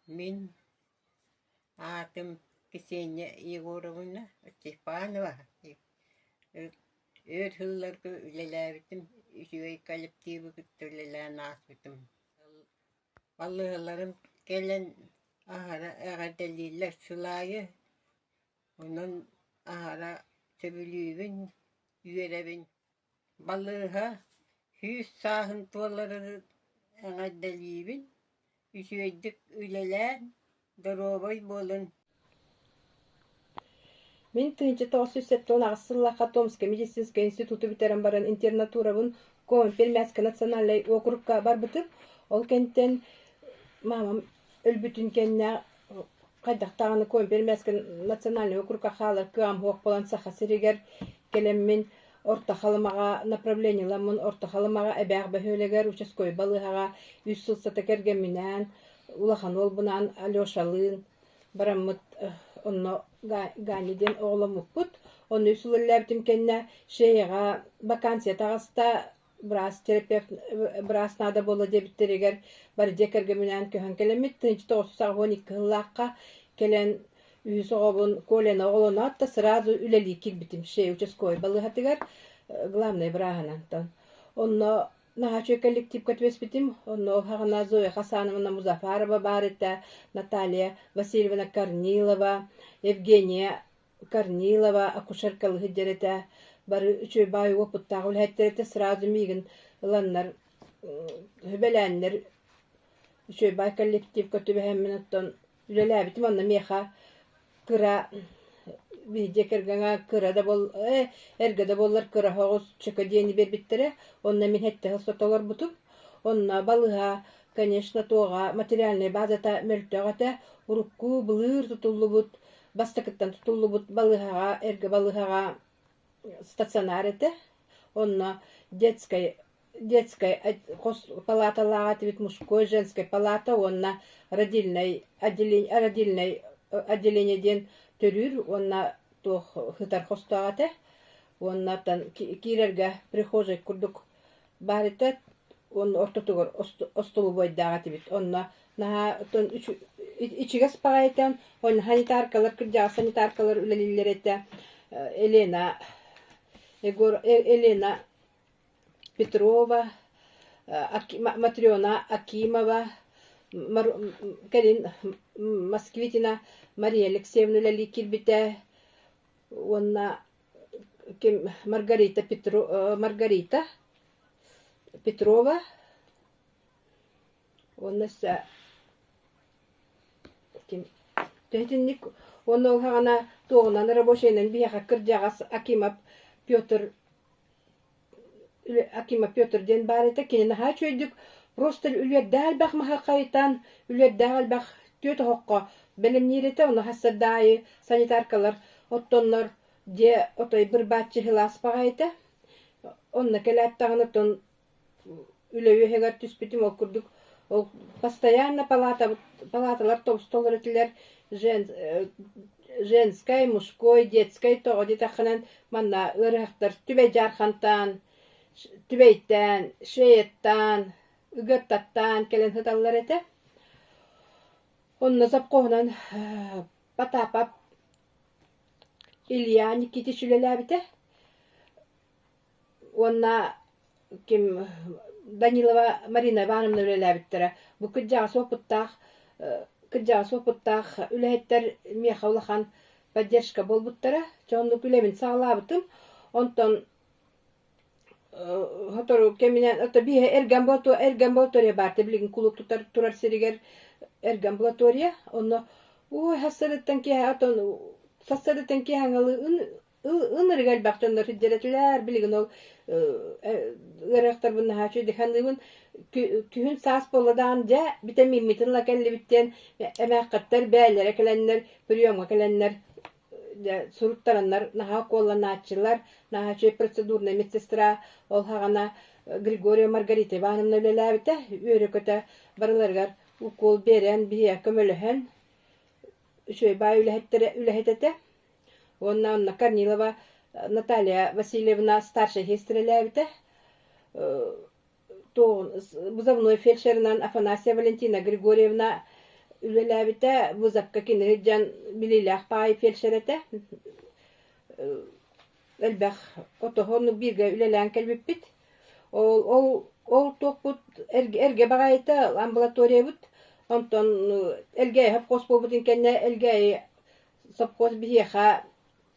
Min атым Ксения Егоровна Степанова. Өр хылларгы үлеләбитим, үсүгей коллективы күттүлелән асбитим. Баллыһыларым келен ахара әгәделилер сылайы, онун ахара сөбүлүүбүн, үйеребин. Баллыһа хүс саахын туолары әгәделибин, үсүгейдик үлелән, доробой болын. Мен 1907 ағысыллақа Томская медицинская институты битерен баран интернатурабын Пермяцкая национальный округка барбытып, ол кенттен мамам өлбүтүн кенне кайдактаганы Пермяцкая национальный округка халар кыам хоқ болан саха сиригер келеммин орта халымага направлениеламын орта халымага эбәг бөһөлегер участкой балыгага 100 сылсата кергенминен улахан олбунан Алешалын бараммыт онно ганиден оғламықпыт. Оны үсіліләбітім кенне шейға вакансия тағыста біраз терапевт, біраз нада болы дебіттерегер бар декерге мінен көхін келемет. 1912 ғыллаққа келен үйіс оғабын колен оғылына атта сразу үлелі кирбітім шей участкой балығатығар главный бірағанантан. Онно нахачой коллектив көтвеспетим, онно хағына Зоя Хасановна Музафарова барыта, Наталья Васильевна Корнилова, Евгения Корнилова, акушеркалығы дерете, бары үчөй бай опыттағы үлхеттерете сразу мигін ұланнар, хүбеләннер, үчөй бай коллектив көтвеһеммен оттон үлеләбетим, онна меха кыра Видекергanga кырада бол, эргада боллар кыра хоғыз чекадени бербиттере, онна мен хетте хылсотолар бутуп, онна балыға, конечно, тоға материальный базата мөлттөғата урукку былыр тутуллу бут, бастакыттан тутуллу бут балыға, эрге балыға стационар ете, онна детской палаталаға тибит мужской, женской палата, онна родильный отделениеден төрүр, онна тох хытар хостагате, оннатан кирерге прихожей курдук баритет, он ортотугор остолу бойдагате бит, онна наха тон ичиге спагайтен, он санитаркалар кырдяга санитаркалар үлелилерете Елена Петрова, Матрёна Акимова, Карин Москвитина Мария Алексеевна Лали Кирбите, онна Маргарита Петрова, онна са Тәтінник, онна олғағана тоғынан рабочайнан бияға кірдяғас Акима Петр ден барыта, кенен аға чөйдік, просто үләддәл бақ маға қайтан, үләддәл бақ төті хоққа білімнерете, оны хассадайы санитаркалар, оттонлар де отой бір батчы хилас бағайты. Онна кәләттағын оттон үләуі хегар түспетім ол күрдік. Ол постоянно палаталар тоғыстолыр етілер женской, мужской, детской тоғы детақынан манна ұрықтар түбей жархантан, түбейттен, шейеттан, үгіттаттан келен хыталар еті. Онна запқоғынан Потапов Илья Никитич үлеләбіті. Онна Данилова Марина Ивановна үлеләбіттірі. Бұ күджаға сопыттақ үләйттер меха улахан поддержка болбуттары. Жоғынлық үлемін сағылабытым. Онтон Хотору кеминен ото бие эргамбулатория барты билигин кулук турар сиригер эргамбулатория. Онно хассарыттан ке атон сассарыттан ке хаңалы ыныргал бактоннор хиддеретилер билигин ол ырактар бунна хачу диханлыгын күһүн саас боладан же витамин митинла келли биттен эмэккаттар бээлер экеленнер приемга келеннер суруттараннар наха колланаатчылар нахачы процедурная медсестра ол хагана Григория Маргарита Ивановна үлеләбите үйрөкөтө барыларгар укол берен бия көмөлөһөн үчөй бай үлэхетете. Онна Корнилова Наталья Васильевна старшая сестреләбите. Бузовной фельдшерынан Афанасия Валентина Григорьевна ülelabite vuzakka kineri can bililach pay felşerete elbэх otohonu birge ülelen kelbipit ol tokput erge bagayta ambulatoriya but onton elge hep kospobutun kenne elge sopkos bihiha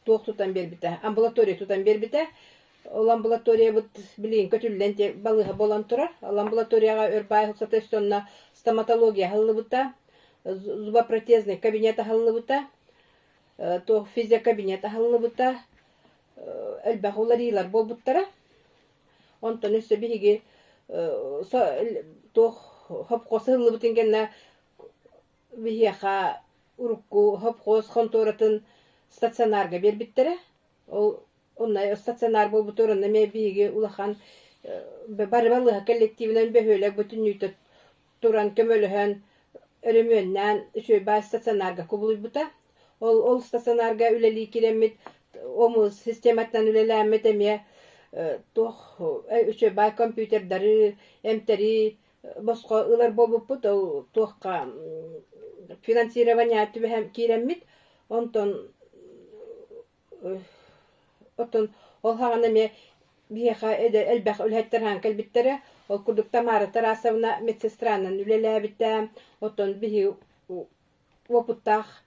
tuok tutan berbite ambulatoriya tutan berbite ol ambulatoriya but bilin kötüllente balıha bolan turar ol ambulatoriyaga örbay hıksatestonuna stomatologiya hallıbuta зубопротезный кабинета халлыбыта то физия кабинета халлыбыта элбэх уларыйлар болбуттара онтон өссө биһиги то хопкос хыллыбытын кенне биһиэха урукку хопкос хонторатын стационарга бербиттере ол онна стационар болбуторунна ме биһиги улахан барыбалыха коллективинен бөһөлөк бүтүннүйтө туран көмөлөһөн örümünden şöyle bazı stasyonlarga kubuluybuta. Ol stasyonlarga üleli kiremit omuz sistemattan ülelenme demeye toh şöyle bazı kompüterleri emteri başka ılar boluput o tohka finansирование tübehem kiremit onton ol hagana me biha ede elbэх ülhetler han kelbittere ol kurduk Tamara Tarasovna medsestranan ülelebittä oton bihi опыттах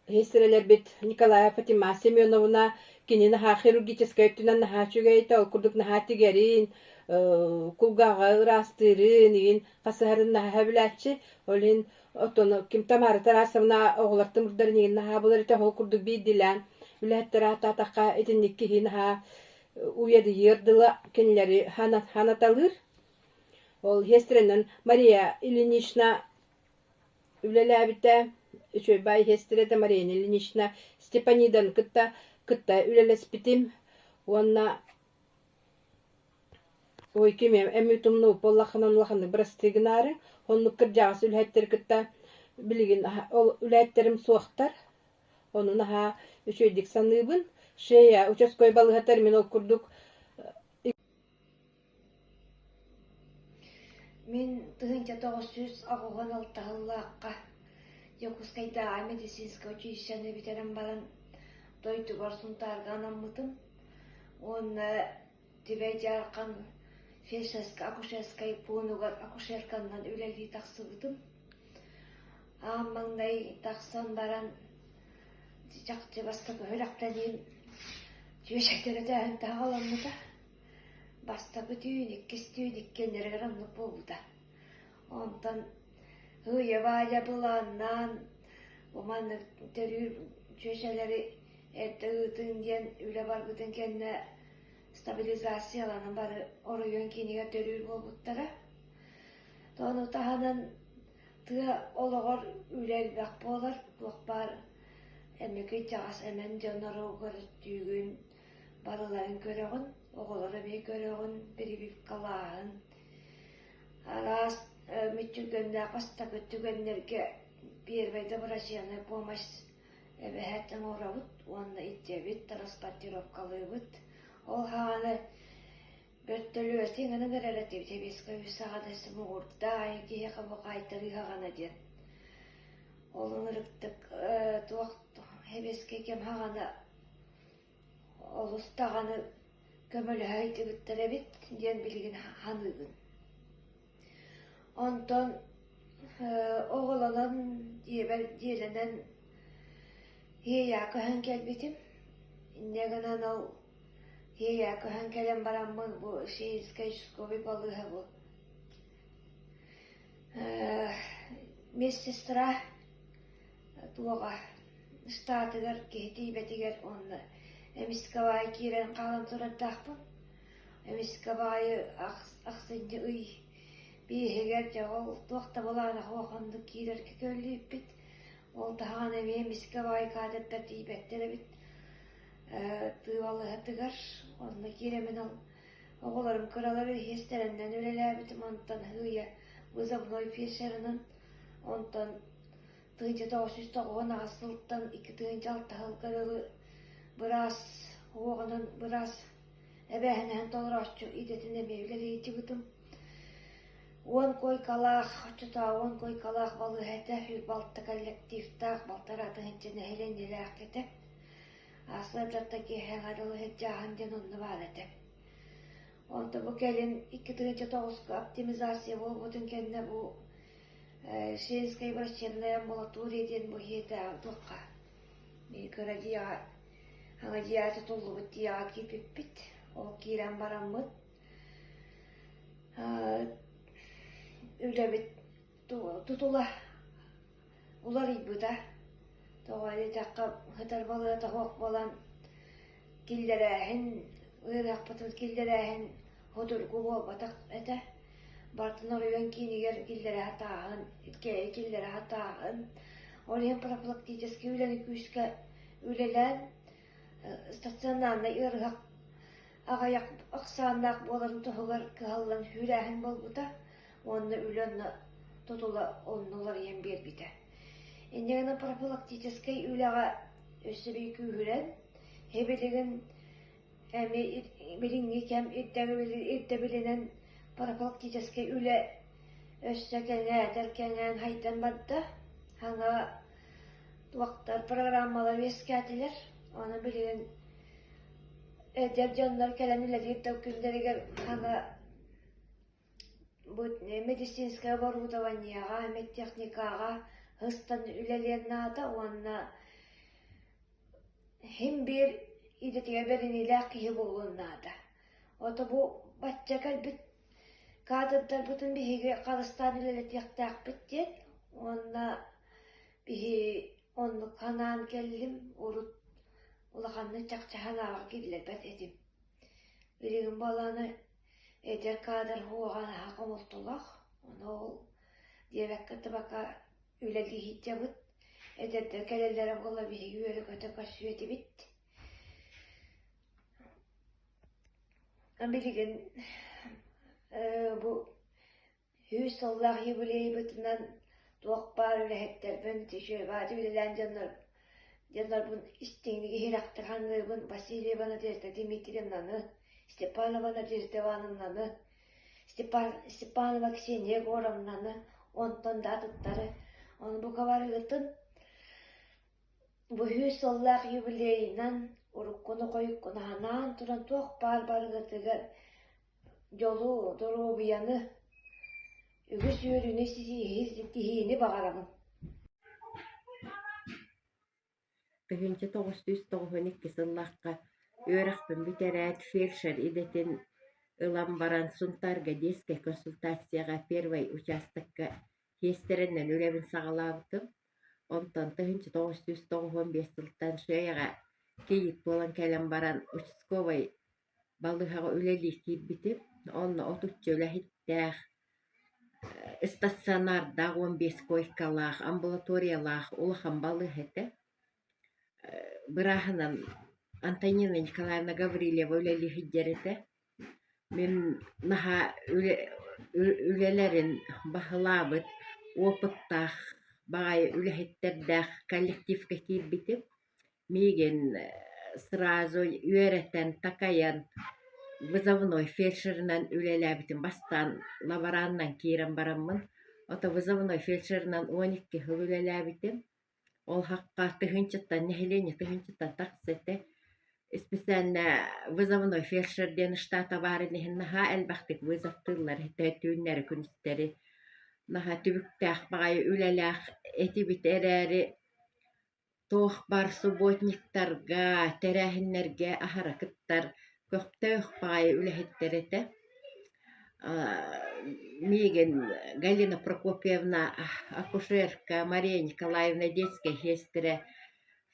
хестерелер бит Николая Фатима Семеновна кинина ха хирургическая тунан ха чугайта ол курдук на тигерин кулгага растырын ин касарын на хабилачы олин отон ким Тамара Тарасовна оглартым мурдарын на ха булар та ол курдук бидилан ülеттер ататака этинникки хин ха уяды ердыла кенлери ханаталыр ол хестеренен Мария Ильинична ülelebite şöyle bay hestirete Marия Ильинична Степанидан кытта ülelespitim onna ой кеме эмитумну поллахынан брастыгнары онну кыржагыс ülеттер кытта билигин ол ülеттерим суактар онун ха өчөйдик саныбын шея участкой балыга терминал курдук. Мен тыгынча 900 агуган алтахыллаакка Якутскайда медицинское училищене битерен баран тойту барсын тарганаммытым. Он тебе жаркан фельдшерская акушерская пунугар акушеркандан үлели таксыбытым. Аммаңдай таксан баран жакчы бастап өрөктөнүн жүйшектерде тагаламмыта. Бастапы түйінік, кес түйінік кенерге раннық болуда. Онтан хүйе бая бұланнан, оманы төрір жөшелері әтті ұтын ден үлі бар бұтын кенне стабилизацияланын бары орыйын кенеге төрір болуттара. Тоны тағанын тұға олығыр үлел бәк болар, бұқ бар әмекей жағас әмен жонар оғыр түйгін барыларын көріғын. Oğulları bir görüğün, biri bir kalağın. Alas, mütçülgönler, kasta kötügönlerge bir veyde bıraşıyanı boğmaş eve hätten oravut, onunla ittevit, transportirovkalıyvut. Ol hağını börttölü ötengini relativ tebiske üsağadası muğurda, ki hekabı kaytırı hağına den. Olun ırıktık, tuğaktı, hebeske kem hağına olustağını kömölü hayti bitterebit diyen bilgin hanıgın. Ondan oğulanan diyelenen heyakı hankel bitim. Negenen o heyakı hankelen baramın bu şehirskayşuskovi balığı bu. Mesestra tuoga staatigar kehtibetiger onna. Emiskavay kiren kalan turadakpın. Emiskavayı aksınca uy bir heger jağıl tuakta bolana hoğandı kirer köllüyüp bit. Ol tahan emiskavay kadepper tibettere bit. Tıvalı hatıgar. Onunla kiremin al. Oğularım kıraları hesterenden öleler bitim ondan hıya. Vızabnoy firşerinin ondan tığınca 990 asılttan 2 tığınca altı halkaralı biraz oğlanın biraz ebehenen tolraşçı idetine mevleri iti bıdım. он койкалах, чута он койкалах балыхата хүл балта коллективтах балтараты хенчене хеленилах кете. Аслап жатта ки хәңарылы хеджахан ден онны бар ете. Онда бу келин 2009 оптимизация бол бутын кенне бу Шенская врачебная амбулатория ден бу хета тукка. Ми карадия хаңадия тутулу бутия кипиппит. Ол киран бараммыт. Ülebit tutula ular ibuda. Tawali takka hatar balığı tahok balan killerahin ırak patut killerahin hodur kubo batak ete. Bartına rüven kiniger killere hatağın killere hatağın. Oraya профилактически üleni küske ülelen stasyonlarına ırgak ağayak aksanak boların tohugar kıhallan hülehin bolbuda. Onunla ülenle tutula onunlar yen bir bite. Endegana профилактический ülega össebi kühülen hebeligen bilingi kem idde bilinen профилактический üle össekenge terkengen haytan badda hanga vaktar programmalar veskatiler ona bilinen canlar kelenler yedde künderiger hanga bu медицинское оборудованиега, медтехникага hıstan ülelerine da ona hem bir idetiye veriniyle kihi bulunnadı. O da bu batça kalbit kadınlar bütün bir Kalistan ilelet yaktak bitti. Ona bir onu kanan geldim urut ulakanlı çakçahana gidiler bet edim. Birinin balanı eder kadar huğana hakkım oltulak. Onu diyevekte baka üleli hicabıt. Eder kelellere bola bir yüyeli kötü kaşıyeti bitti. Bilgin bu hüs Allah yibuleyi bütünden doğbar öyle hetler ben tişö vadi bilen canlar bun istendiği hiraktıkanlığı bun Vasilyevana derdi Dimitrievna'nı Stepanova'na derdi vanımnanı Stepanova Kseniya Gorovna'nı ondan da adıtları onu bu kavarı ıtın bu hüs Allah yibuleyinden urukkunu koyukkunu hanan turan doğbar gıtıgar yolu duru bir yanı ügüs yürüne sizi hizlittiğini bağıramın. 1992 сыллаққа өріқпін бітерәт фельдшер идетін ылам баран сұнтарға деске консультацияға первый участокка хестерінен үлебін сағалабытым. Онтан 1995 сылттан шөйіға кейік болан кәлем баран участковай балыхаға үлелі кейбітіп, онны отутчы үләхіттәқ стационарда 15 койкалақ, амбулаториялақ улахан балыхеті. Бырахынан Антонина Николаевна Гаврилева үлелі хиддеріті. Мен наха үлелерін бағылабыт, опыттақ, бағай үләхеттердәқ коллективка кейбітіп, меген сразу үйереттен такаян вызовной фельдшерінен үлеләбітін бастан лабораннан кейрен барамын. Ота вызовной фельдшерінен 12 хыл үлеләбітін. Ол хаққа тыхынчыттан, нехелене тыхынчыттан тақсеті. Специально вызовной фельдшерден штата барынехін наха әлбақтық вызовтылар, түйінлері күністері. Наха түбіктәқ бағай үлеләқ әті бит әрәрі тоқ бар субботниктарға, тәрәхінлерге ахаракыттар көқтәуқ бағай үләхеттереті. Меген Галина Прокопьевна, акушерка, Мария Николаевна, детская сестра,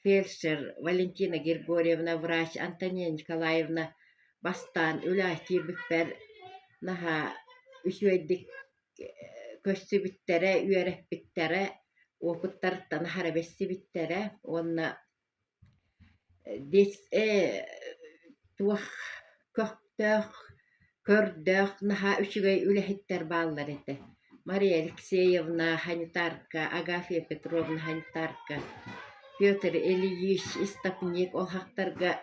фельдшер, Валентина Григорьевна, врач, Антонина Николаевна, бастан, үләки бүкпер, наха үшуэддік көсі біттері, үйерек біттері, опыттарыттан харабесsi біттері, онна туақ көқтөқ, көрдөх наха үчүгэй үлэхиттер бааллар эте. Мария Алексеевна Ханитарка, Агафья Петровна Ханитарка, Петр Ильич Истопник ол хактарга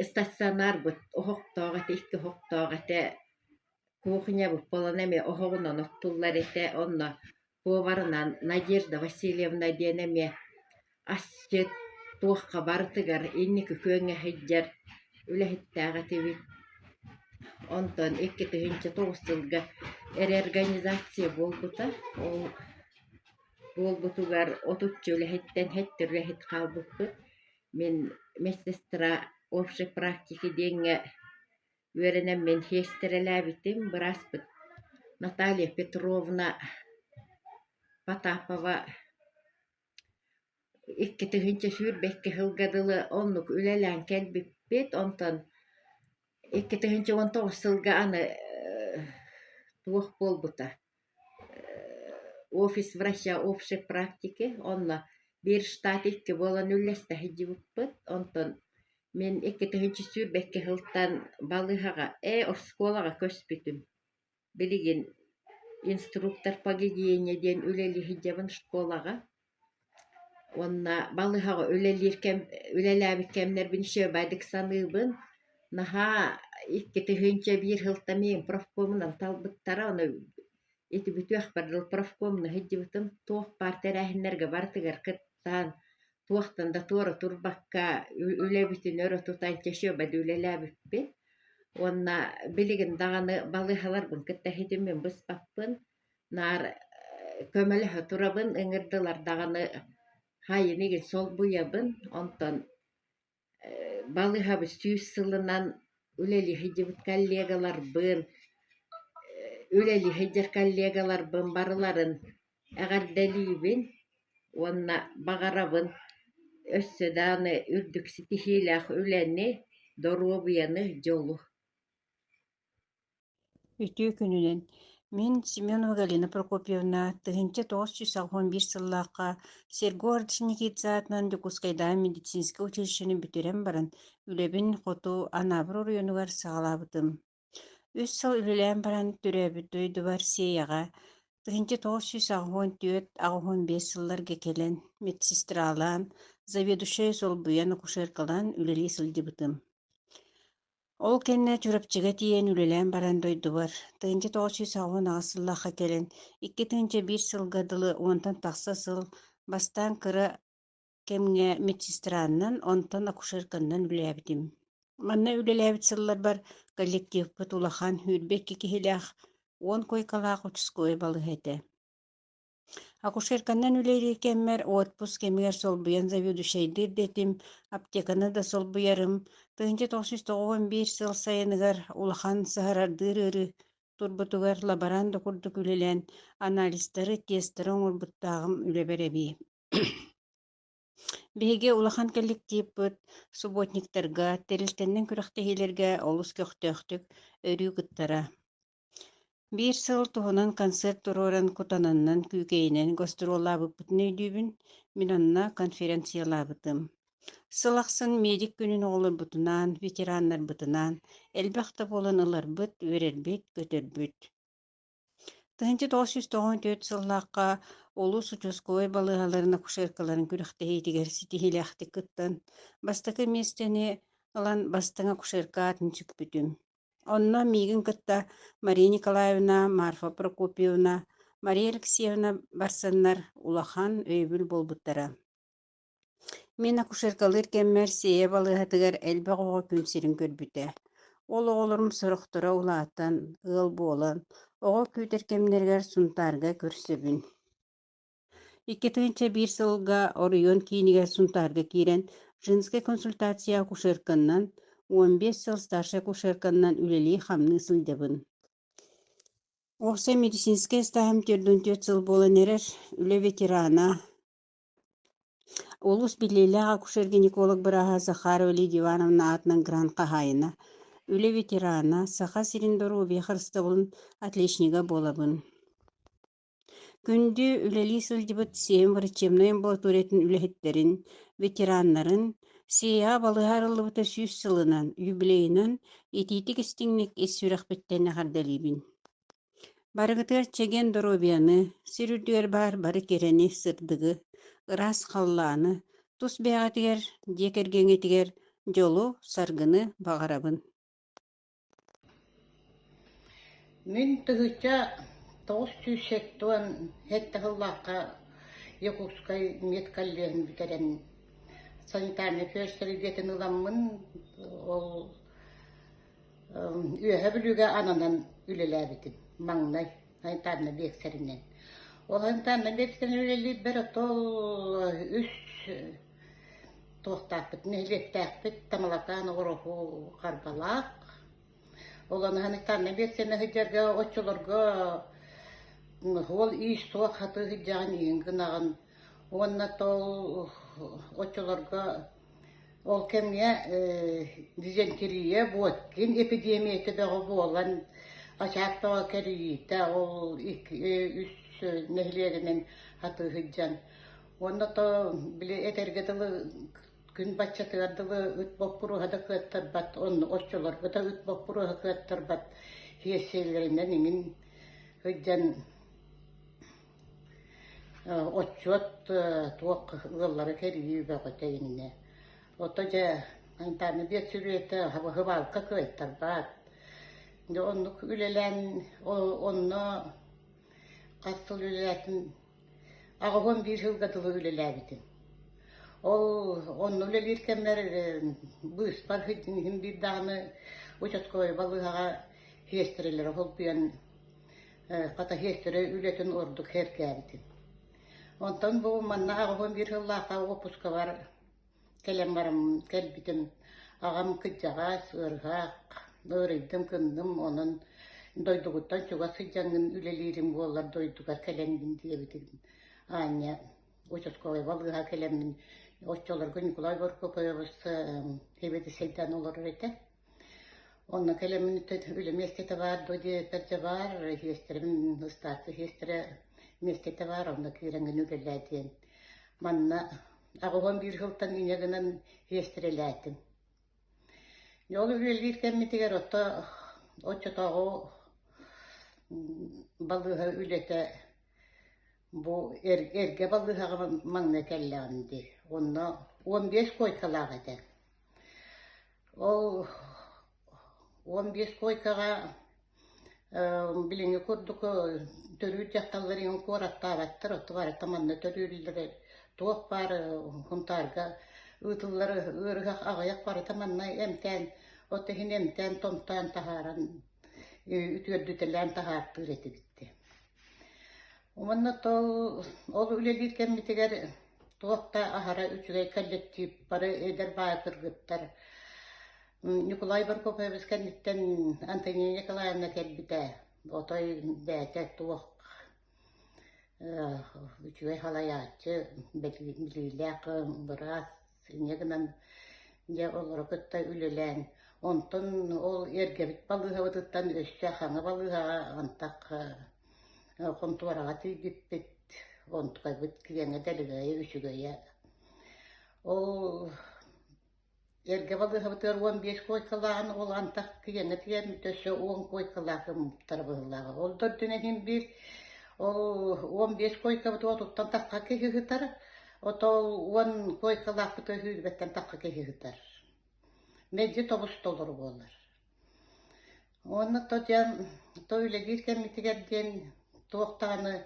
стационар бут охоктоогате икки хоктоогате кухня болан эме оһоҕунан оттуллар ите, онно поварынан Надежда Васильевна диэн эме асчыт туохха бартыгар инни күкөҥҥэ хыдьар үлэһиттээҕэ тибит. Онтон 2009 сылга реорганизация буолбута, ол буолбутугар отуччу үлэһиттэн хэттэр үлэһит хаалбыппыт. Мен медсестра общей практики диэҥҥэ үөрэнэн мен хиэстэрэлээбитим бырааспыт Наталья Петровна Потапова 2009 сүүрбэккэ сылгадылы оннук үлэлээн кэлбиппит. Онтон 2019 сылга аны туох буолбута офис врача общей практики, онно бир штат икки буолан үллэстэ хидьибиппыт. Онтон мен 2009 сүүрбэккэ сылтан балыһаҕа орсколаҕа көспүтүм. Билигин инструктор по гигиене диэн үлэли хидьябын школаҕа. Онна балыһаҕа үлэлээбит кэмнэрбин шөбайдык саныыбын. Наһа 2001 сылта миэн профкомунан талбыттара, ону ити бүтүөх бардыл профкомуна хидьибытым туох партэрээһиннэргэ бартыгар кыттаан туохтан да туора турбакка үлэбитин өрө тутайча шөбайды үлэлээбиппит. Онна билигин даҕаны балыһаларбын кытта хитиммин быспаппын. Наар көмөлөһө турабын, ыҥырдылар даҕаны хайынигин сол буйабын. Онтон балыһабы сүүс сылынан үлэли хидьибыт коллегаларбын, үлэли хидьэр коллегаларбын барыларын эҕэрдэлиибин, уонна баҕарабын өссөдааны үрдүк ситиһиилээх үлэни доруобуяны дьолу. Ütüğü gününen min Семенова Галина Прокопьевна тыһынча 911 сыллааққа Сергородич Никитса атынан Дюкускайда медицинский училищені бүтүрен баран үлебин хоту Анабыр районугар саҕалаабытым. Үс сыл үлэлээн баран түрөөбүт дойдубар Сеяға тыһынча 914-5 сылларга келен медсестралаан заведующая солбуян акушеркалаан үлэли сылдьыбытым. Ол кенне чурапчыга тиен үлэлээн баран дойдубар. Тыынча 910 сыллаахха келен 2001 сылгадылы уонтан тахса сыл бастаан кыра кемҥэ медсестрааннан онтон акушерканнан үлээбитим. Манна үлэлээбит сыллар бар коллективпыт улахан хүрбекки киһилээх 10 койкалаах учское балыһа этэ. Акушерканнан үлэйри кэммэр отпуск кемигэр солбуян заведующайдыр детим, аптеканы да солбуярым. Тыынча 991 сыл сайыныгар улахан саһарардыыр ыры турбутугар лаборан да курдук үлэлэн анализтары, тесттары оҥорбуттаагым үлэбэрэби. Биһиги улахан коллективпыт субботниктарга, терилтэннэн күрэхтэһиилэргэ олус көхтөөхтүк өрүү кыттара. Бир сыл туһунан концерт туруоран кутананнан күүкэйинэн гастроллаабыппытын өйдүүбүн, мин онна конференциялаабытым. Сылахсын медик күнүн оҕолорбутунан, ветераннарбытынан, элбэхтэ буолан ыларбыт, үөрэрбит, көтөрбүт. Тыһынча 994 сыллааққа олус участковой балыһаларын акушеркаларын күрэхтэһиитигэр ситиһилээхтик кыттан, бастакы местени ылан бастаң акушерка атын сүкпүтүм. Онно миигин кытта Мария Николаевна, Марфа Прокопьевна, Мария Алексеевна барсаннар улахан өйбүл болбуттара. Мен акушеркалыр кэммэр сие балыһатыгар элбэх оҕо күнсирин көрбүтэ. Ол оҕолорум сорохтора улаатан, ыал буолан, оҕо күүтэр кэмнэригэр сунтаарга көрсөбүн. 2001 сылга оройон киинигэр сунтаарга киирэн женская консультация акушерканнан 15 сыл старший акушерканнан үлэли хамны сылдьабын. Оҕса медицинская стаһым төрдүнтүөт сыл буолан эрэр үлэ ветерана олус билээлээх акушер-гинеколог бырааһа Захарова Лидия Ивановна атынан грантка хаайына үлэ ветерана саха сирин-доруобия харыстабылын отличнига буолабын. Күндү үлэли сылдьыбыт сиэм врачебной амбулаториятын үлэһиттерин, ветераннарын сия балыһаарыллыбыта сүүс сылынан, юбилейынан итиити кистиңник ис сүрэхпиттэнэ хардалиибин. Барыгытыгар чеген доробияны, сирүрдүгэр баар бары керени сырдыгы, ырас халлааны, тус бэҕэтигэр, диэкэргэҥэтигэр дьолу саргыны баҕарабын. Min tıhıca 907'den hette hıllaqqa Yakutskay medkallerini biteren sanitarny försörügeten ulanmın ol üye bilüge ananan ülelebitim magnay sanitarny bekserinden. Ol sanitarny bekserinden üleli bir otol üç tohtakpıt, nehlektakpıt, tamalakan oruhu karbalaq. Olan sanitarny bekserinden hıjarga, oçolarga hol iş soğuk hatı hıjağın iyin gınağın. Onna tol oçolarga ol kemge dizenteriye botkin epidemiyete dağı bolan aşağı dağı keriyite ol üç nehliyeginin hatı hıjağın. Onna to bile etergedili gün başçatırdılı üt bokpuru hada kıttar bat on oçolarga da üt bokpuru kıttar bat hiyeselerinden ingin hıjağın Otçot tuok ılları keriyi bakatayınne. Otoca antarını bir sürüyete hıvalka kıyttar bat. Onluk ülelen onunla kasıl üleletin ağabon bir hılgadılı ülelebitin. Onun ülelirkenler bu ispar hıcın bir dağını uçatkoy balığa hiyestireler olmayan kata hiyestere ületin orduk herkebitin. Ondan bu manna ağabon bir hıllaqa opuska var. Kelem varım, kelbitim. Ağam kıcağa, sığırgaq, öğreydim, kındım, onun doyduguttan çoğa sıcağın ülelirim boğalar doyduga kelendin diye bitirdim. Anya, uçuskoy balığa kelemdin. Oççolar gün kulay var kopayabız, hebedi seydan olur öyle. Onun kelemin öyle mestete var, doydu perce var, hiyesterim ıstası, hiyestere mestete var, onda kirengin ülelediyen. Manna, ağabon bir hıltan ineginen hiyestereledin. Yolu ülelirken mitiger otta, oçotağı balığa ülete, bu erge balığa manna kellendi. Onda 15 koykalar eder. O 15 koykağa bilini kurduk törü jaktalların koratta battır otu var tamanna törüleri toq var huntarga ıtılları ırgaq ağayak var tamanna emten otehin emten tomtan taharan ütürdütelen tahartır eti bitti. Omanna tol ol ülelirken bitiger toqta ahara üçüge kollektip barı eder bağırgıttar. Nikolay Barkopayev's kenditten Antoniya Nikolayevna kelbite. Otoy bete tuq. Üçüge halayatçı, bililek, biraz, neginen ya olarak da ülelen. Ondan ol ergebit balığa vatıttan öşçe hana balığa antak kontuarağa tüydüppet. Ontuğa bit kiyene deligaya üçügeye. Ol erge balığa vatır 15 koykalağın ol antak kiyene tiyen töşe 10 koykalağım tarabılağa. Ol dördünehin bir 15 koyka bu tuttan takka kehi hıtar. Otol 10 koykalak bu hürbetten takka kehi hıtar. Mecci tobus dolur bolar. Onu to öyle girken mitigerden toğtanı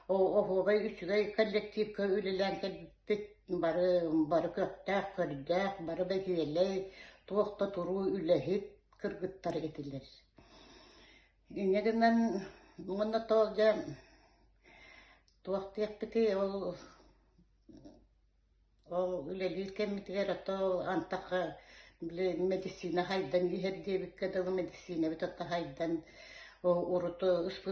o bay üçüge kollektif köylülen kelbit barı köktak kırdak barı bekiyele toğta turu ülehit kırgıttar edilir. Negenden onu toğca tuohtiak piti ol ylelirken mitiger ol antak medisina haydan yiher bikkadalı medisina bitotta haydan urutu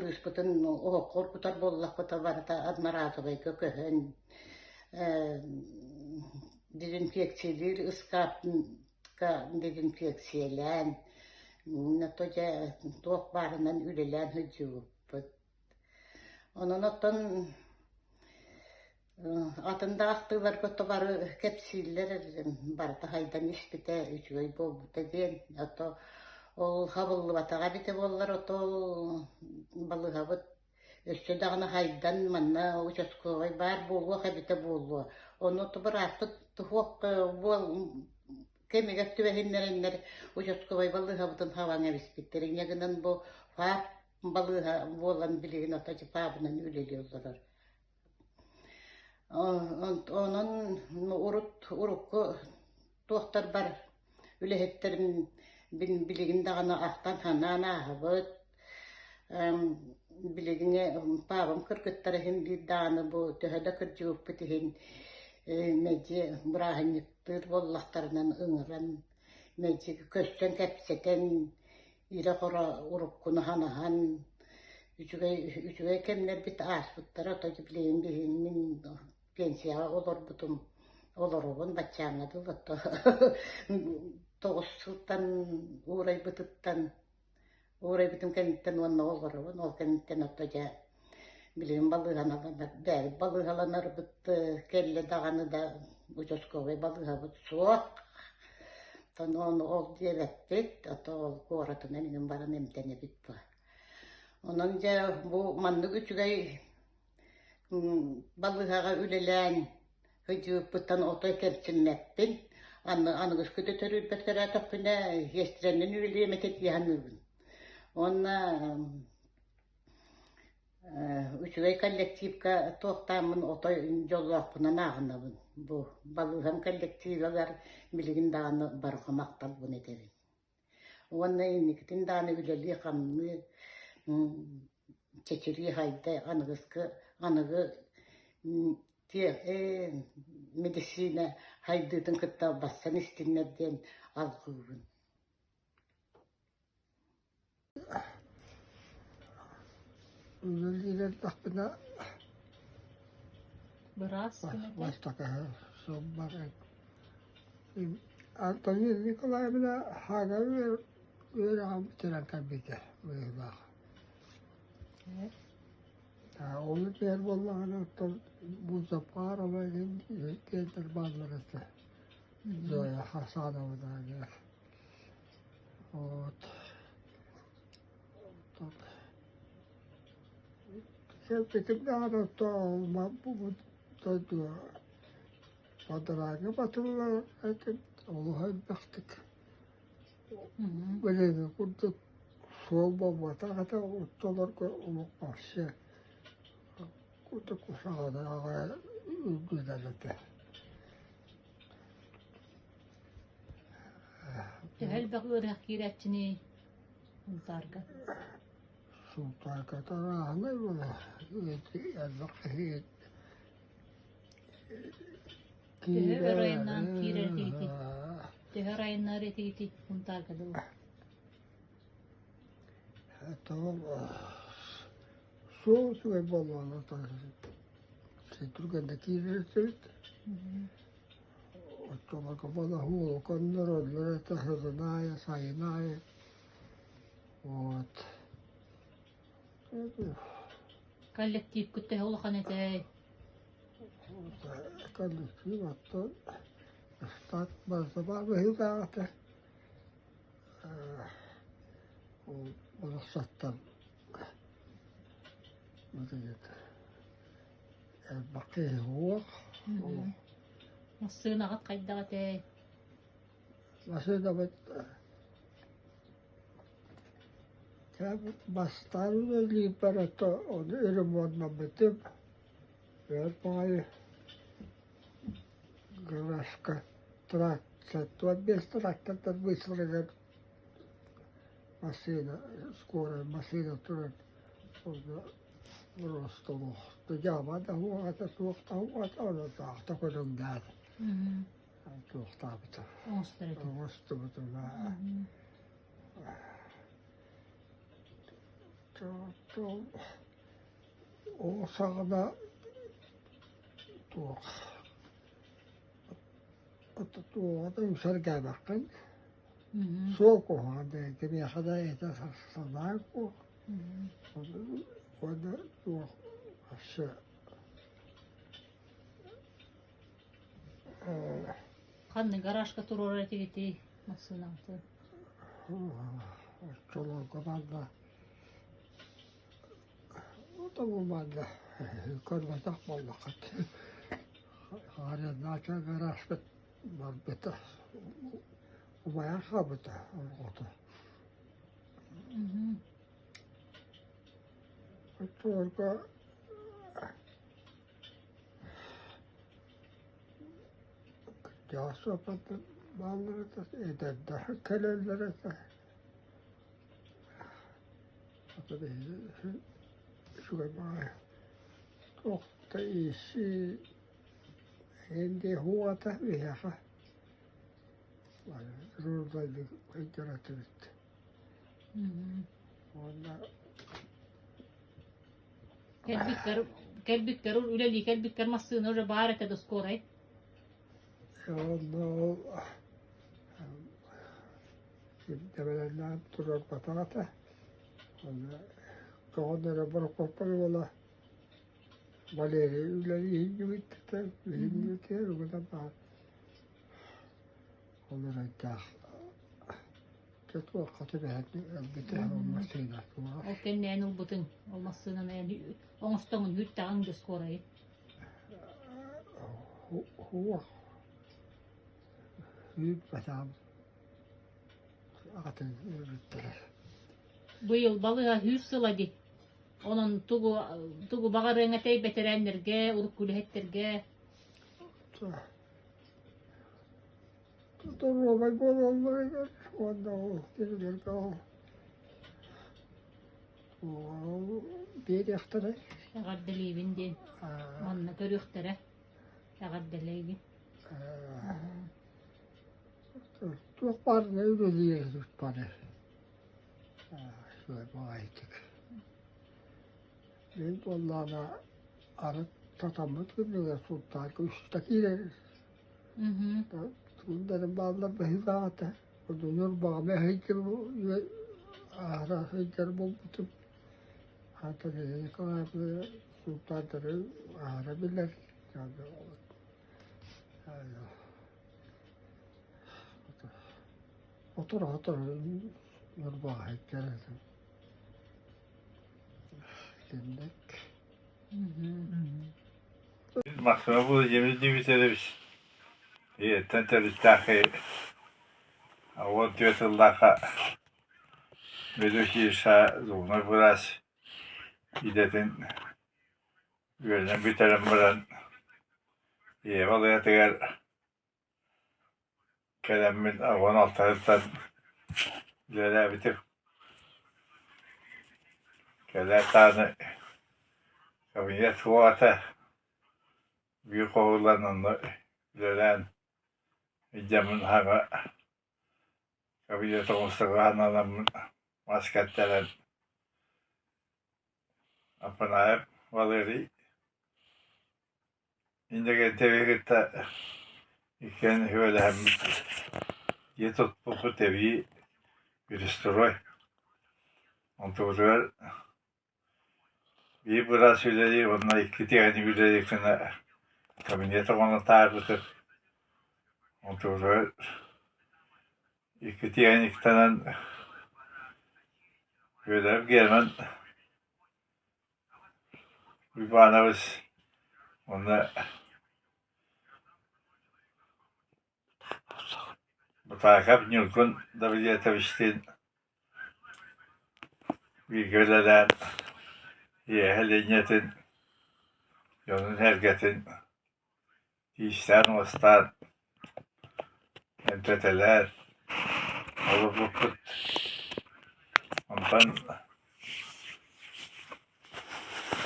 ıspıtın o korkutar bollak bata varta admarazı bay kököhen dezinfeksiyeler ıskapka dezinfeksiyelen natoja tuoh barından ülelen hıcıvıp onun ottan atında aktılar kötü barı kepsiller barda haydan ispite üçüy bolbuta diyen ato ol habıllı batağa bite bollar oto balığa bit üstü dağına haydan manna uçaskoy bar bolu habite bolu onu to bir artık tuhok bol kemigat tüvehinler uçaskoy balığa bitin havana bispitlerin yagından bu fat balığa bolan bilgin atacı babının üleli oldular. Onun urukku doktor bar ülehetlerim bilgin dağına aktan hanana ahıbıt. Bilgine babam kırkıttara hindi dağını bu töhede kırcıvıp bitihin meci burahan yıktır bollaklarından ıngıran meci kösten kepseten ire kora urukkunu hanahan üçüge kemler bit asbıttara otacı bileyim bihin min pensiya olur butum olur oğun bachağınadı ulatta toğuz sıltan uğray bıtıttan uğray bitim kentten onna olur oğun ol kentten otaca bileyim balığı hanalar der balığı halanar bıttı kelle dağını da ucoskovay balığı bıt soğuk ton onu ol diyebettik ata ol koratın enigin baran emtene bit var. Onunca bu manlık üçügey balığağa ülelen hıcıp bıtan otoy kepsinmeppin. Anıgız kütü törür betlere tapına yestirenin üleleymek etiyanıgın. Ona üçügey kollektivka tohtamın otoy jolluakpına nağınabın. Bu balığam kollektivalar bilgin dağını barıqa maqtal bunu edebin. Ona inikitin dağını üleli qamını çeçiri hayda anıgı medisina haydıdın kıtta bassan istinlerden algıvın. Üleliler takbına Biraz baştaka sonbar. Antonio Nikolayevna Hagar ve Ramtiran kabite. Onu diğer vallahi bu zapar ama şimdi gelir bazılarısı. Zoya Hasanova da gel. Ot. Benim de anlattı olmam bu da diyor. Badarağına batırırlar. Allah'a baktık. Böyle de kurdu soğuk babata hatta ortalar koy oluk başı. Kurdu kuşağı da ağaya güzeldi. Tehel bakır kiretçini untarga. Sultan Katar'a ne böyle? Yazık. Tehel rayından kiretiti. Tehel rayından retiti untarga do. Tamam. Soğuk ve balığına tarzı. Türkiye'deki resim. Otolar kapalı hulu kanlar tahırnaya sayınaya. Ot. Kollektiv kutte holakan etey. Kollektiv hatta stat bazı bir hükümete. O sattım. Mesela البقيه هو Sığınagat kayda etey. مثلا بستان اللي برتا إرمون مبتب يرمي غراسكا تراك ستوات بيس تراك تتبيس رجل مسينا سكورة مسينا تراك ورستوه تجامع ده هو هذا وقته هو أنا أعتقد إن ده وقته بتاع وقته بتاع o sağda o da yüksel bakın. Soğuk o halde kimi hada ete sanar o. O da o aşağı. Kanne garajka turur etey masınatı. Çoluk komanda. طبعا كل ما تقبل لقد هذا راسبت ضربته وما يخابته الغطاء Tuolko Jaasopattu mallarita etätä kelelleritä. Mutta syömään tohta isi endi huota vihassa. Vai ruutalli henkilötyvät. Onna Kelbikkär yleli kelbikkär massığını oraya bağıret edes koray. no tavallaan turvapataata. Kohonnera porokkoppaluvalla Valeri yleli hingivittitä. Hingivittää ruvetamaan. Onlara kah. Tuo katsotaan, mitä on siinä tuolla. O kenneen ulbutun olmasına yani ongstongun hyttä angus koray. Huo. Hyppätään. Aten yrittää. Bu yıl balığa hüssüladi. Onun tugu bağırığına teybeterenlerge, urukulu hetterge. Turvaa puolella on kirjoittaa. Piirihtare. Yagaddeliivin Onna körühtere. Yagaddeliivin. Tuo parne yliliirtys pane. Syö vaihtik. Nyt ollaan tatammat kyllä suuttaa, kun sitä kiireellistä. Kun tänne maailman hyvää, että on nurmaa me henkilö, henkilö muuttu. Häntä ei kai suuttaa tänne millä. Otora nurmaa henkilö. Dinlek. Maksima bu yemin dimitelemiş. İyi, tentelistaki avon tüyatılaka Meduşişa zona biraz idetin görünen bir terimlerin iyi valaya teger kelemin avon altarıdan ileri bitip keler tane kabinet fuata büyük oğullarının ilerleyen Jamın haga kabinet olmuştuğun adamın masketlerin apınayıp valeri indegen tevikitte iken öyle hem yetut bu tevi virüstürü ontuğuyor bir biraz üleri onunla iki tane ülerikine kabinet onu tariftir ontuğuyor iki tane iktanan görev gelmen bir banavız onu bu takip nülkün da bir yetiştin bir görelen ehliyetin yolun herketin işten ostan enteteler olup bu ondan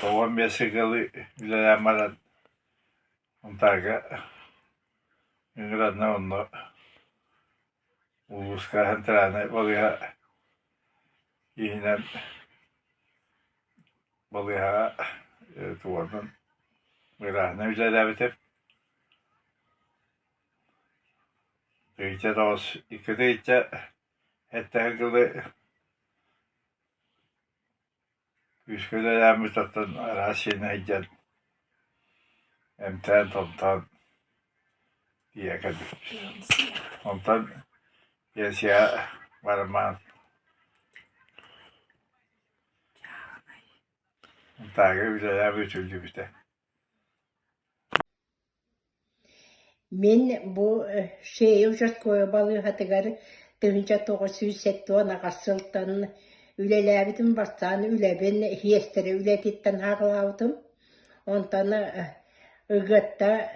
kovan vesikalı bilemeler ontaga ünlüğüne onu uluska hentrane balığa yine balığa tuvardan mirahne üzere bitip Duyca dos iki duyca hatta hıgılı Üsküdar'dan mütattan arasını hiccan emten tomtan diye kadar. Ondan yesiya varman Ontaga üzere bütüldü işte. Мен bu участковый балыгатыгар 1907 ағасылтан ülelääbitim bastan üleben hiestere ületitten hağlağıtım. Ondan ıgıtta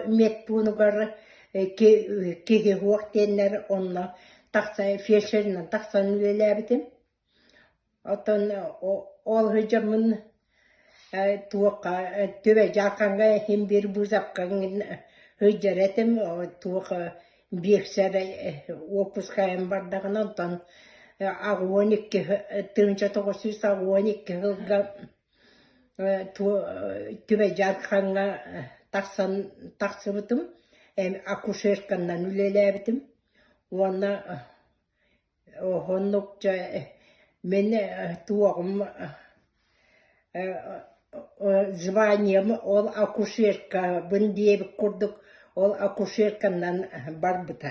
met punugar ki huak denler onna taksa fiyerşerinden taksan ülelääbitim. Ondan ol hıcamın tuoqa töve jakanga hem bir buzakkan hıcaretim tuoqa biexsere opuskayan bardağın ondan ağuonikki tığınca toğusuz ağuonikki hılga töve jakanga taksıbıtım akuşerkandan ülelääbitim ona honnukça meni tuoğum званием ол акушерка бын диебик курдук ол акушерканан барбыта.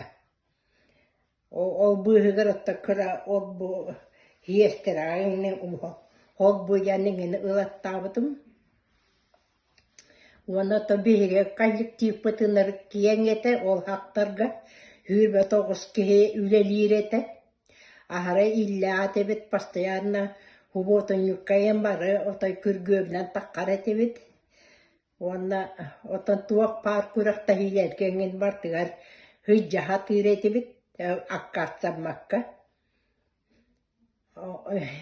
Ол быгырытта кыра ол бу хиестерагын ол бу яныңын ылаттабытым. Оны то биге коллектив пытыныр киеңете ол хактарга хүрбе тогуз кихи үлелирете. Ахара иллаат эбит постоянно Хуботун юккайын бары отой күргөбінен таққар етебет. Онна отон туақ пар күрақта хилергенген бартығар хыджаха тыр етебет, аққартсаммаққа.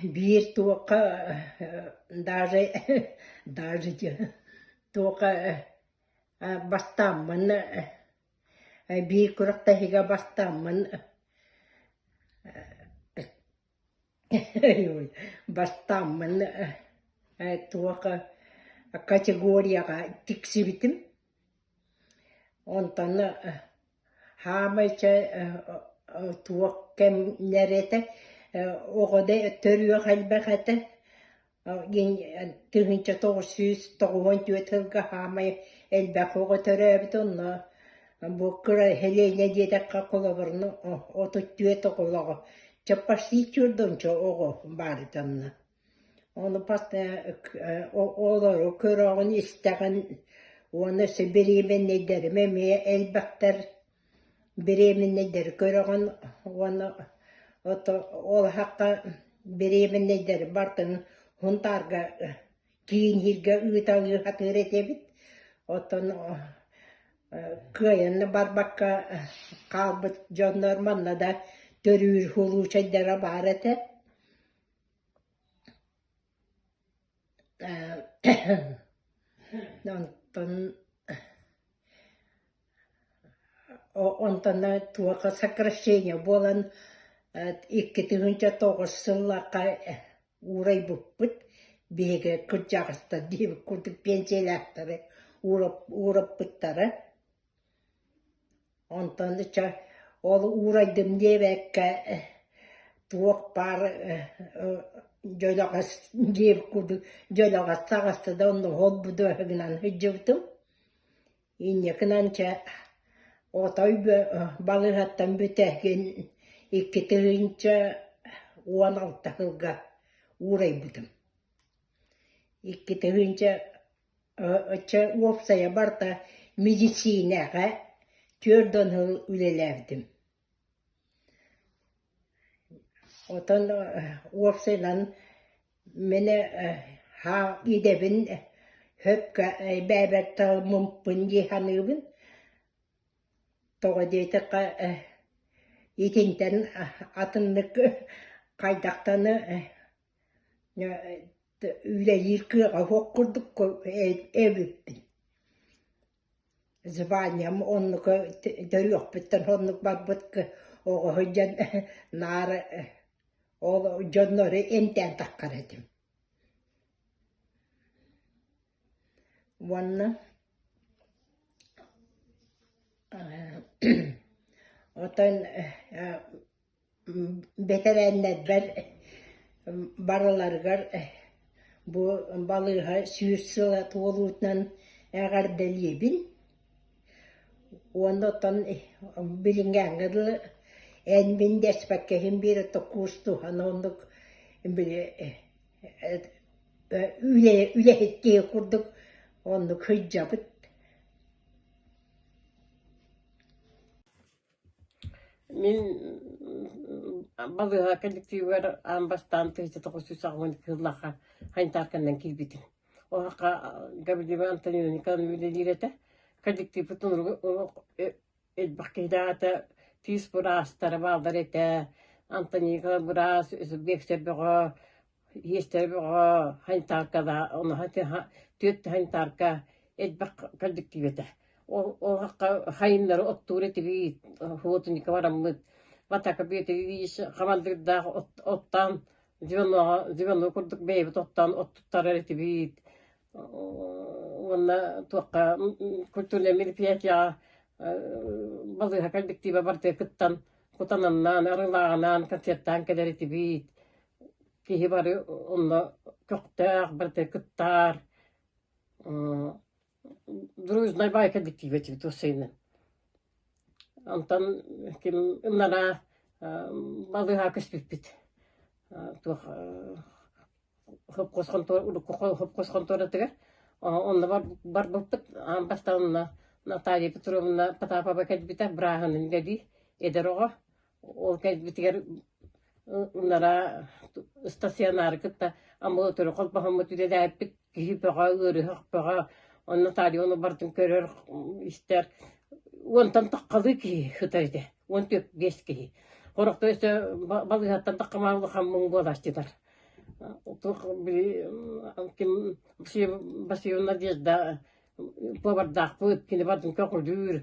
Бір туаққа даже туаққа бастамын, бір күрақта хига бастамын, бастамын туаqa категорияға тиксибитим. Онтан хамайча туақ кемнерете оғыды төрüе қалбақаты тыгынча 994 жылға хамай әлбәқ оғы төрөбіт онна бұқыра хелейне дедаққа қолабырны 34 қолағы почти чурдончо ого барытамна. Оны паста олар көрөгүн истеген оны беременнедер меме элбактар беременнедер көрөгүн оны ол хакка беременнедер бартын хунтарга кийин хирге үталы хатыретебит. Отон кыйын барбакка калбыт жоннор манна да төрүр хулучайдара барete. Онтан туақа сокращение болан 2009 жыллақа урай бұппыт беге күржағыста дейбі күрдік пенсиялақтары урап бұттары. Онтан ол урайдым дебекке туақ бар жолағас дебі күрдік жолағас сағасты да онды ол бұды өғінен хүджівдім. Инекінанча отой балығаттан бүтәген 2016 жылға урай бұдым. 2016 опсая барта медицинаға 4 жыл үлеләвдім. Отон опсайдан мені ха идебін höpkä bäbärtal mumppun jihanıbın. Toga deytekka itinten atınlık kaydaktanı üle yirkığa hokkurduk evüppün. Званиям оннук төрүөкпүттен оннук барбыт ого хөжөн нары ол жоннору эмтен таккар этим. Ванна отан бетереннер бараларгар бу балыга сүйүсүла туолуутнан эгардалебин. Оннотан билингәнгәдл энбин деспәккә һәм бире токусту ханондык биле үле һетке курдык онны көҗҗабыт. Мен балыга коллективер амбастан тыйты тоқусусагын кыллаха хайнтаркандан килбитин. Оха Габриэла Антонина Николаевна Лирета коллектив тунуру элбаккидата тис бурастар балдарете Антоника бурас бексербего естербего хайнтаркада оны хати төт хайнтарка элбак коллективете. Оха хайннар оттурети хуотуника бараммыт Батака бете виш хамалдырда оттан дивано курдук бейбит оттан оттуттар эрети бит. Онна туакка культурный мероприятия балыга коллектива барте кыттан кутананнан арылаганан концерттан келерети бит. Кихи бары онна көктәк барте кыттар. Дружный бай коллектива тибит осыйны. Антон ким имнара балыга кеспит тух хоп косхонтор тегер онда бар булпыт бастан Наталья Петровна Потапова кеспита брахан деди эдерого ол кеспитер имнара стационар кытта амбулатор колпахамы түдә аппит кипага өрү хакпага Наталья оны бартын көрөр истер Уонтан таққалы ки хытайды, уон төп бес ки. Хорақта өсі балығаттан таққамалы қамың болаштыдар. Тұқ кім басыйын надежда повардақ бұд, кені бардың көқіл жүр.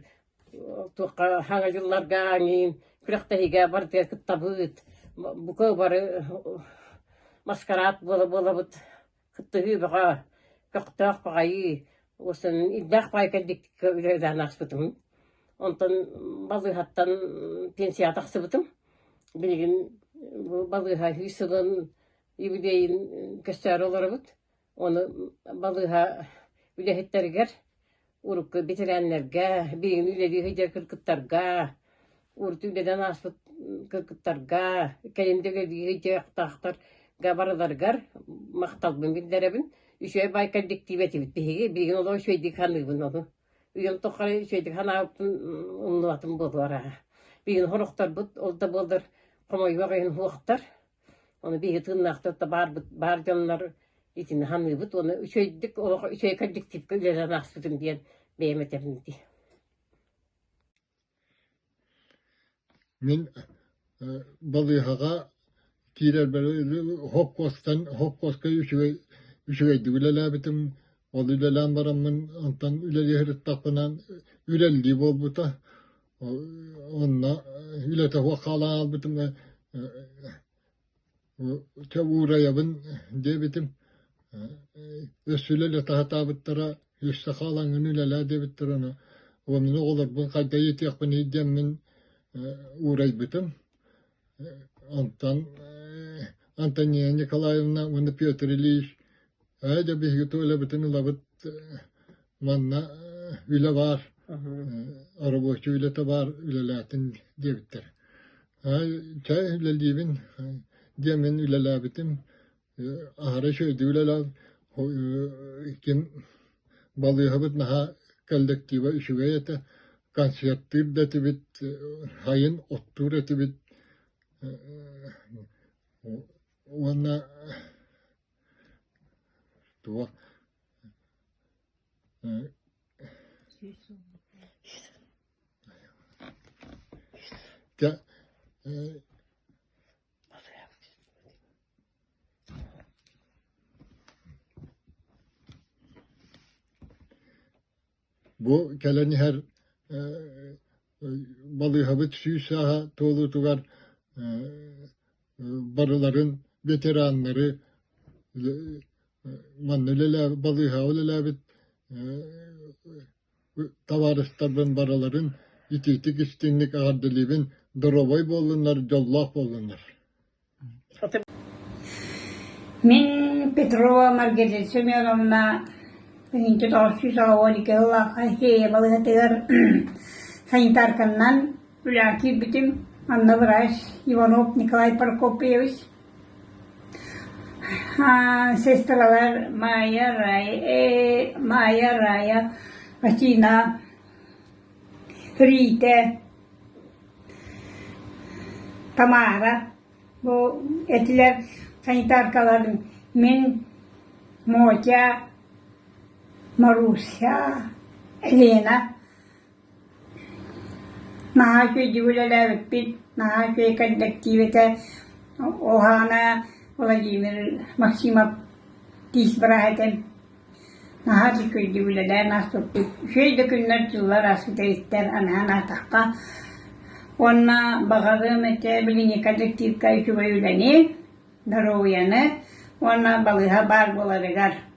Тұққа хаңа жылларға аңын, күріқтайға барды күтта бұд. Бұқы бары маскарат бола бұд. Күттігі бұға, көқтақ бұғайы. Осын иддақ байкәлдік үйлерден ақсбытым. Онтан балыгаттан пенсия тақсыбытым. Білген балыга үйсігін юбилейін көстер олары бұд. Оны балыга үләхеттерігер, ұрыққы ветеранлерге, білген үләді үйдер кіркіттарға, ұрыт үләден аспыт кіркіттарға, кәлемді үләді үйдер ақтақтарға барыларғар, мақталбын білдеребін. Үшөй бай коллективеті бітпеге, білген олы үшөйдік ханығын олы. Үйім тоқары үшөйдік ханағыптың ұмнуатын болу араға. Білген хорықтар бұд, ол да болдар қомай уағайын хуақтар. Оны білген тұғынақтар бар жанлар етін ханығы бұд. Оны үшөйдік, үшөй коллектив үлерен ақсыдым дейін бейметерінде. Мен балыға кирер бәрі хопкоска үшігейді үлеләбітім. Ол үлелән барамын, онтан үлелі хырыттақпынан үлелді бол бұта. Онна үлеті хуақала албытым. Чавурайабын дебітім. Өсүлелі тағатабыттара үсті қалаңын үлелә дебіттір оны. Омен оғылар бұн қайда етеқпін едемін урайбытым. Онтан Антония Николаевна, оны Петр Ильич, Айда бізгі тойлы бұтын ұлабыт манна үлі бар, арабошы үлеті бар, үлеләтін дебіттір. Чай үлелейбін, демен үлеләбітім, ағара шөйді үлеләб, кем балыға бұт наға коллектива үшіге еті, концерттыр да тібіт, хайын оттур етібіт, оны tuo ja bu keleni her balıhabıt süsaha tolutugar barıların veteranları Mannölele balığa ölelebit tavarıştarbın baraların ititik istinlik ağırdılığın dorovay bolunlar, jollak bolunlar. Мен Петрова Маргарита Семеновна 1912 yılla kahheye balıgatığır sanitarkandan ülakir bitim Anna Vraj Ivanov Nikolay Prokopyevich Sestralar Maya Raya Vatina Rite Tamara Bu etiler sanitarkaların min Мотя, Маруся, Elena. Naha köy cüveleler bit, naha köy kollektivite, ohana, Vladimir Maksima tis brahetem. Naha köy cüveleler nasıl bit. Şeyde günler yıllar asıda ister anahana takka. Onna bağadığım ete bilini kollektiv kayışı bayılani, daroyanı. Onna balığa bar bolaregar.